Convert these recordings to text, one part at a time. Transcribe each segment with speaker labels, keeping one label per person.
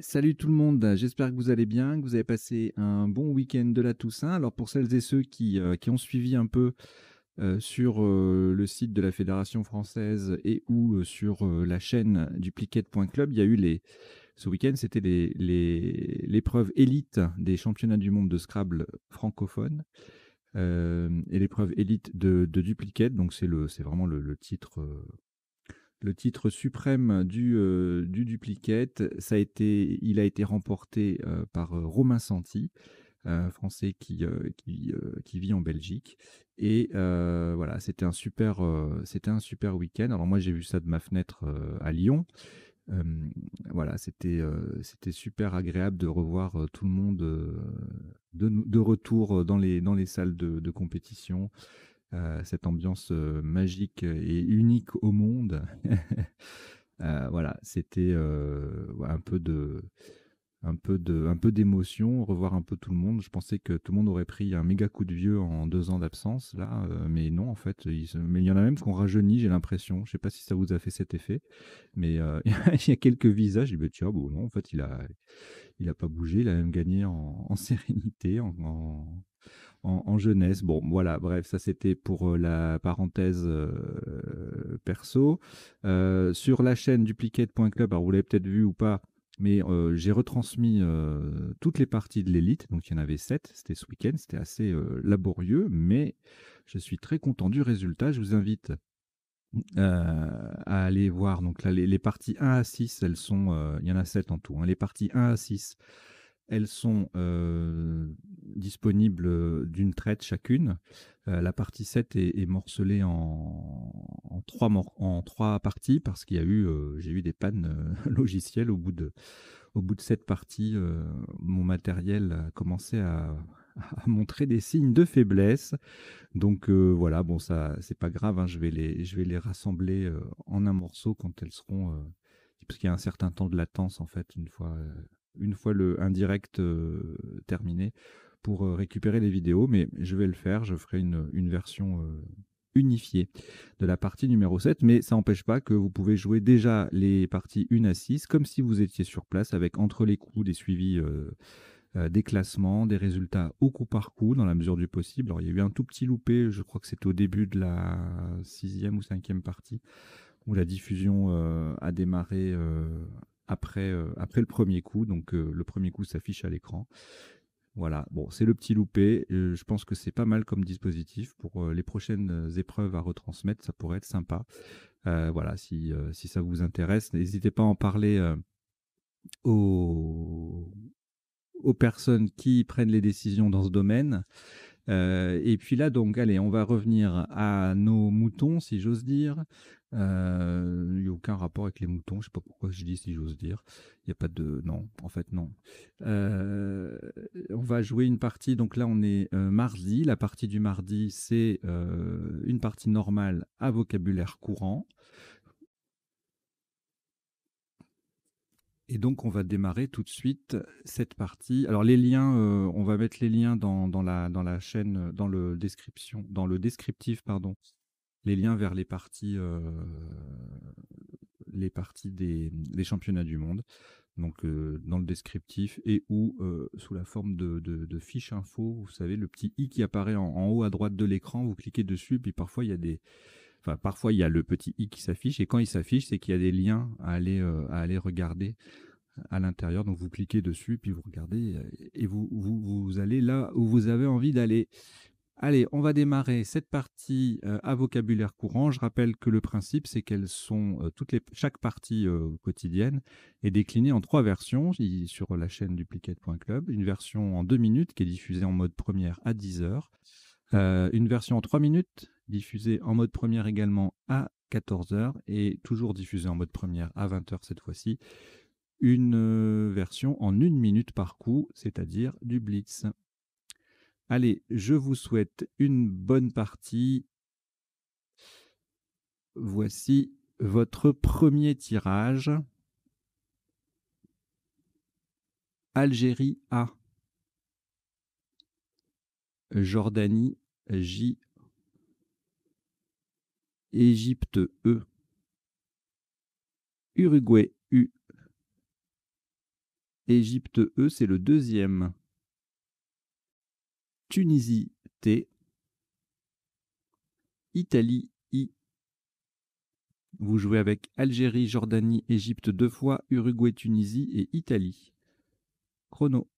Speaker 1: Salut tout le monde, j'espère que vous allez bien, que vous avez passé un bon week-end de la Toussaint. Alors pour celles et ceux qui ont suivi un peu sur le site de la Fédération française et ou sur la chaîne dupliquette.club, il y a eu ce week-end, c'était l'épreuve élite des championnats du monde de Scrabble francophone et l'épreuve élite de Duplicate. Donc c'est vraiment le titre suprême du duplicate. Il a été remporté par Romain Santi, français qui vit en Belgique. Et voilà, c'était un super week-end. Alors moi, j'ai vu ça de ma fenêtre à Lyon. Euh, voilà, c'était super agréable de revoir tout le monde de retour dans les salles de compétition. Cette ambiance magique et unique au monde. Voilà, c'était ouais, un peu d'émotion, revoir un peu tout le monde. Je pensais que tout le monde aurait pris un méga coup de vieux en 2 ans d'absence, là, mais non, en fait, mais il y en a même qui ont rajeuni, j'ai l'impression. Je sais pas si ça vous a fait cet effet, mais il y a quelques visages. Je dis, bah, tiens, bon, non, en fait, il a pas bougé, il a même gagné en sérénité, en jeunesse. Bon, voilà, bref, ça c'était pour la parenthèse perso. Sur la chaîne duplicate.club, alors vous l'avez peut-être vu ou pas, mais j'ai retransmis toutes les parties de l'élite, donc il y en avait 7, c'était ce week-end, c'était assez laborieux, mais je suis très content du résultat. Je vous invite à aller voir. Donc là, les parties 1 à 6, elles sont, il y en a 7 en tout, hein. Les parties 1 à 6, elles sont disponibles d'une traite chacune. La partie 7 est morcelée en trois parties parce qu'il y a eu, j'ai eu des pannes logicielles au bout de cette partie. Mon matériel a commencé à montrer des signes de faiblesse. Donc voilà, bon, ça, c'est pas grave, hein, je vais les rassembler en un morceau quand elles seront. Parce qu'il y a un certain temps de latence, en fait, une fois le indirect terminé, pour récupérer les vidéos. Mais je vais le faire, je ferai une version unifiée de la partie numéro 7. Mais ça n'empêche pas que vous pouvez jouer déjà les parties 1 à 6, comme si vous étiez sur place, avec entre les coups des suivis. Des classements, des résultats au coup par coup dans la mesure du possible. Alors il y a eu un tout petit loupé, je crois que c'était au début de la sixième ou cinquième partie, où la diffusion a démarré après le premier coup. Donc le premier coup s'affiche à l'écran. Voilà, bon, c'est le petit loupé. Je pense que c'est pas mal comme dispositif pour les prochaines épreuves à retransmettre. Ça pourrait être sympa. Voilà, si ça vous intéresse, n'hésitez pas à en parler aux, aux personnes qui prennent les décisions dans ce domaine. Et puis là, donc, allez, on va revenir à nos moutons, si j'ose dire. Il n'y a aucun rapport avec les moutons, je ne sais pas pourquoi je dis si j'ose dire. Il n'y a pas de... Non, en fait, non. Euh, on va jouer une partie, donc là, on est mardi. La partie du mardi, c'est une partie normale à vocabulaire courant. Et donc, on va démarrer tout de suite cette partie. Alors, les liens, on va mettre les liens dans la chaîne, dans le descriptif, pardon, les liens vers les parties des championnats du monde. Donc, dans le descriptif et ou sous la forme de fiche info, vous savez, le petit i qui apparaît en haut à droite de l'écran, vous cliquez dessus, puis parfois il y a parfois il y a le petit i qui s'affiche, et quand il s'affiche, c'est qu'il y a des liens à aller regarder à l'intérieur. Donc vous cliquez dessus, puis vous regardez et vous allez là où vous avez envie d'aller. Allez, on va démarrer cette partie à vocabulaire courant. Je rappelle que le principe, c'est qu'elles sont chaque partie quotidienne est déclinée en 3 versions sur la chaîne duplicate.club. Une version en 2 minutes qui est diffusée en mode première à 10 heures. Une version en 3 minutes diffusée en mode première également à 14 heures et toujours diffusée en mode première à 20 heures cette fois-ci. Une version en 1 minute par coup, c'est-à-dire du blitz. Allez, je vous souhaite une bonne partie. Voici votre premier tirage. Algérie A, Jordanie J, Égypte E, Uruguay U, Égypte E, c'est le deuxième. Tunisie T. Italie I. Vous jouez avec Algérie, Jordanie, Égypte 2 fois, Uruguay, Tunisie et Italie. Chrono.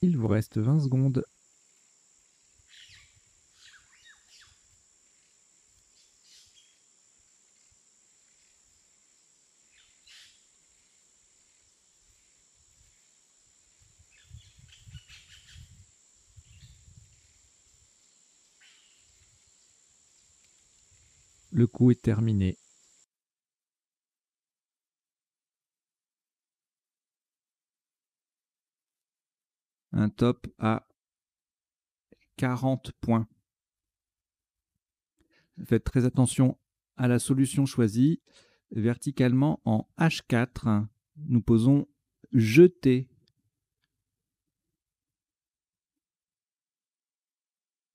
Speaker 1: Il vous reste 20 secondes. Le coup est terminé. Un top à 40 points. Faites très attention à la solution choisie. Verticalement en H4, nous posons jeter.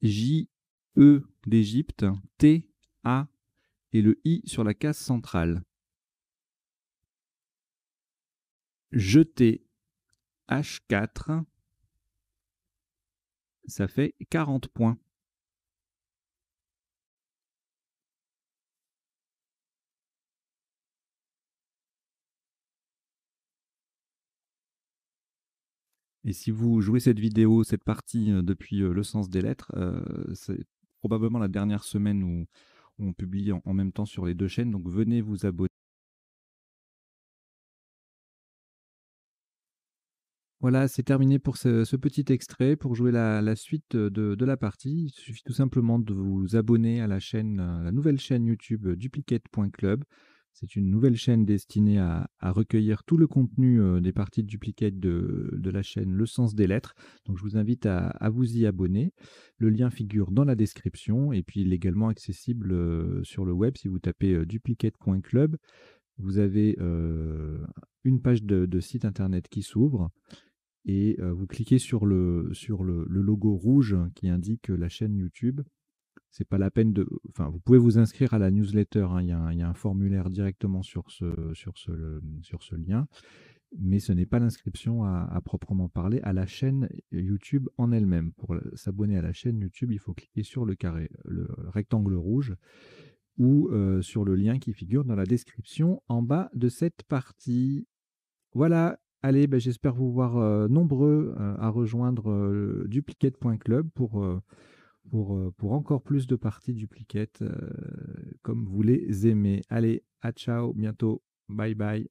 Speaker 1: J-E d'Égypte, T-A et le I sur la case centrale. Jeter H4, ça fait 40 points. Et si vous jouez cette vidéo, cette partie depuis le sens des lettres, c'est probablement la dernière semaine où on publie en même temps sur les deux chaînes, donc venez vous abonner. Voilà, c'est terminé pour ce petit extrait. Pour jouer la suite de la partie, il suffit tout simplement de vous abonner à la chaîne, la nouvelle chaîne YouTube duplicate.club. C'est une nouvelle chaîne destinée à recueillir tout le contenu des parties de Duplicate de la chaîne Le Sens des Lettres. Donc je vous invite à vous y abonner. Le lien figure dans la description et puis il est également accessible sur le web si vous tapez duplicate.club. Vous avez une page de site internet qui s'ouvre et vous cliquez sur le logo rouge qui indique la chaîne YouTube. C'est pas la peine de, enfin, vous pouvez vous inscrire à la newsletter, hein, il y a un formulaire directement sur ce lien, mais ce n'est pas l'inscription à proprement parler à la chaîne YouTube en elle-même. Pour s'abonner à la chaîne YouTube, il faut cliquer sur le rectangle rouge ou sur le lien qui figure dans la description en bas de cette partie. Voilà, allez, ben, j'espère vous voir nombreux à rejoindre duplicate.club pour encore plus de parties duplicate comme vous les aimez. Allez, à ciao, bientôt, bye bye.